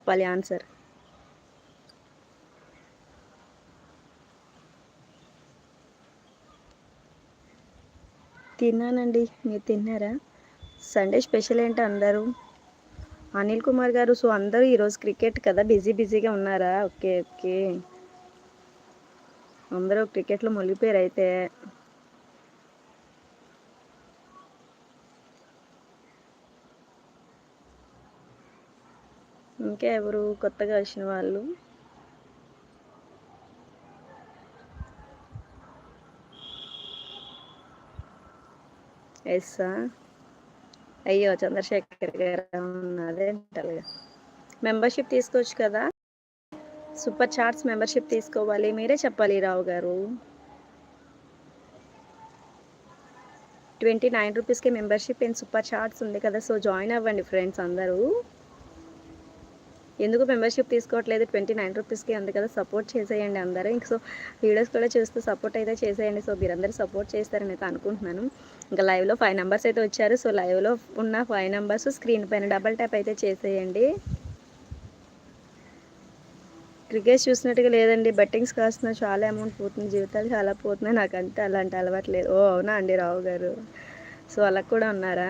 చెప్పాలి ఆన్సర్. తిన్నానండి, మీరు తిన్నారా? సండే స్పెషల్ ఏంటి అందరూ? అనిల్ కుమార్ గారు, సో అందరూ ఈరోజు క్రికెట్ కదా, బిజీగా ఉన్నారా? ఓకే ఓకే, అందరూ క్రికెట్లో మునిగిపోయారు అయితే. ఇంకా ఎవరు కొత్తగా వచ్చిన వాళ్ళు? ఎస్సా? అయ్యో, చంద్రశేఖర్ గారు ఉన్నదేంటలుగా. మెంబర్షిప్ తీసుకోవచ్చు కదా, సూపర్ చాట్స్ మెంబర్షిప్ తీసుకోవాలి, మీరే చెప్పాలి రావు గారు. 29 రూపీస్కి మెంబర్షిప్ ఇన్ సూపర్ చాట్స్ ఉంది కదా, సో జాయిన్ అవ్వండి ఫ్రెండ్స్ అందరూ. ఎందుకు మెంబర్షిప్ తీసుకోవట్లేదు? 29 రూపీస్కి ఉంది కదా, సపోర్ట్ చేసేయండి అందరూ. ఇంక సో వీడియోస్ కూడా చూస్తూ సపోర్ట్ అయితే చేసేయండి. సో మీరందరూ సపోర్ట్ చేస్తారని అయితే అనుకుంటున్నాను. ఇంకా లైవ్లో 5 నెంబర్స్ అయితే వచ్చారు. సో లైవ్లో ఉన్న 5 నెంబర్స్ స్క్రీన్ పైన డబల్ ట్యాప్ అయితే చేసేయండి. క్రికెట్ చూసినట్టుగా లేదండి, బెట్టింగ్స్ కాస్తున్నా, చాలా అమౌంట్ పోతుంది, జీవితాలు చాలా పోతున్నాయి. నాకంటే అలాంటి అలవాటు లేదు. ఓ అవునా అండి రావు గారు, సో అలా కూడా ఉన్నారా?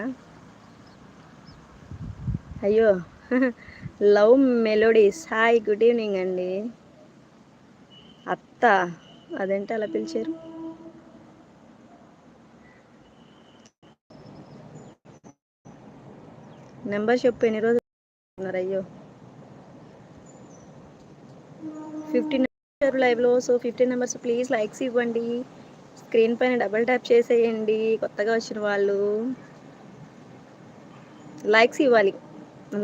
అయ్యో, love melodies, hi good evening అండి. అత్త, అదేంటి అలా పిలిచారు? నెంబర్ చెప్పు, ఎన్ని రోజులు ఉన్నారు? అయ్యో, 15 లైవ్లో. సో 15 నెంబర్స్ ప్లీజ్ లైక్స్ ఇవ్వండి, స్క్రీన్ పైన డబల్ ట్యాప్ చేసేయండి కొత్తగా వచ్చిన వాళ్ళు. లైక్స్ ఇవ్వాలి,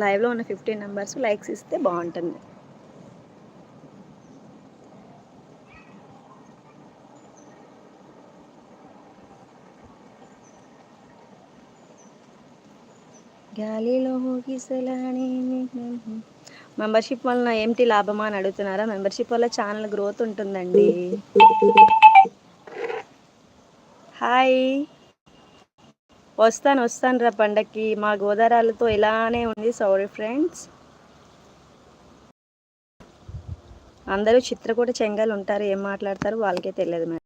లైవ్లో ఉన్న 15 నెంబర్స్ లైక్స్ ఇస్తే బాగుంటుంది. గాలిలో గిసలాని. మెంబర్షిప్ వలన ఏంటి లాభమా అని అడుగుతున్నారా? మెంబర్షిప్ వల్ల ఛానల్ గ్రోత్ ఉంటుందండి. హాయ్, వస్తాను రా పండక్కి. మా గోదారాలతో ఇలానే ఉంది. సారీ ఫ్రెండ్స్, అందరూ చిత్రకూట చెంగాలు ఉంటారు, ఏం మాట్లాడతారు వాళ్ళకే తెలియదు మేడం.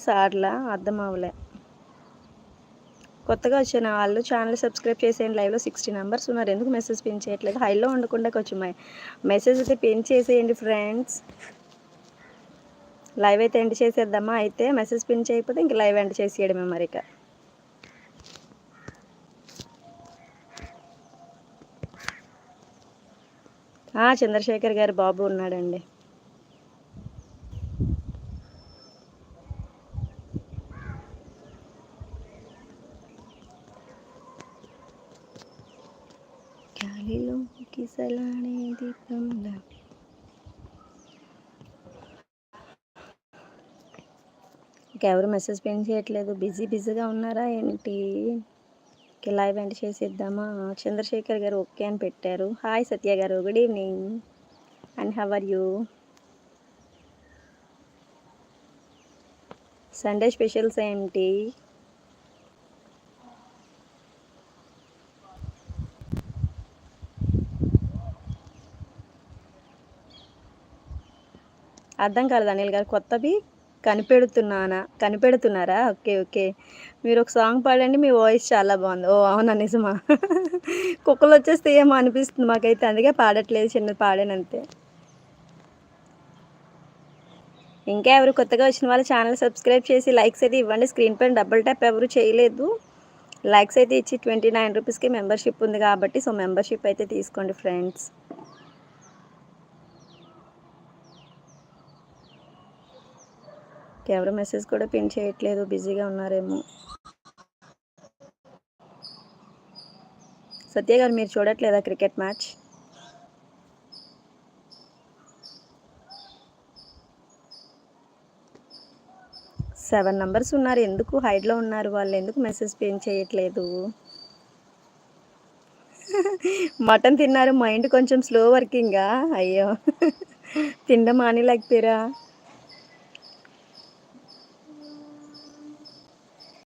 సార్లా అర్థం అవ్వలే. కొత్తగా వచ్చిన వాళ్ళు ఛానల్ సబ్స్క్రైబ్ చేసేయండి. లైవ్లో 60 నెంబర్స్ ఉన్నారు, ఎందుకు మెసేజ్ పిన్ చేయట్లేదు? హైలో ఉండకుండా కొంచెం మెసేజ్ అయితే పిన్ చేసేయండి ఫ్రెండ్స్. లైవ్ అయితే ఎండ్ చేసేద్దామా? అయితే మెసేజ్ పిన్ చేయకపోతే ఇంక లైవ్ ఎండ్ చేసేయడమే మరిక. చంద్రశేఖర్ గారు బాబు ఉన్నాడండి. గాలిలో కిసలాడే దీపంలా. ఇంకెవరు మెసేజ్ పిన్ చేయట్లేదు, బిజీగా ఉన్నారా ఏంటి? లైవ్ ఎండ్ చేసేద్దామా? చంద్రశేఖర్ గారు ఓకే అని పెట్టారు. హాయ్ సత్య గారు, good evening and how are you? Sunday specials ఏంటి? అర్థం కాలేదు అనిల్ గారు, కొత్తవి కనిపెడుతున్నారా? ఓకే, మీరు ఒక సాంగ్ పాడండి, మీ వాయిస్ చాలా బాగుంది. ఓ అవునా, నిజమా? కుక్కలు వచ్చేస్తే ఏమో అనిపిస్తుంది మాకైతే, అందుకే పాడట్లేదు, చిన్నది పాడానంతే. ఇంకా ఎవరు కొత్తగా వచ్చిన వాళ్ళు ఛానల్ సబ్స్క్రైబ్ చేసి లైక్స్ అయితే ఇవ్వండి. స్క్రీన్ పైన డబుల్ ట్యాప్ ఎవరు చేయలేదు, లైక్స్ అయితే ఇచ్చి 29 రూపీస్కి మెంబర్షిప్ ఉంది కాబట్టి, సో మెంబర్షిప్ అయితే తీసుకోండి ఫ్రెండ్స్. ఎవరు మెసేజ్ కూడా పిన్ చేయట్లేదు, బిజీగా ఉన్నారేమో. సత్య గారు, మీరు చూడట్లేదా క్రికెట్ మ్యాచ్? సెవెన్ నంబర్స్ ఉన్నారు, ఎందుకు హైడ్లో ఉన్నారు వాళ్ళు, ఎందుకు మెసేజ్ పిన్ చేయట్లేదు? మటన్ తిన్నారు, మైండ్ కొంచెం స్లో వర్కింగా. అయ్యో, తినడం మానేలేకపోయారా?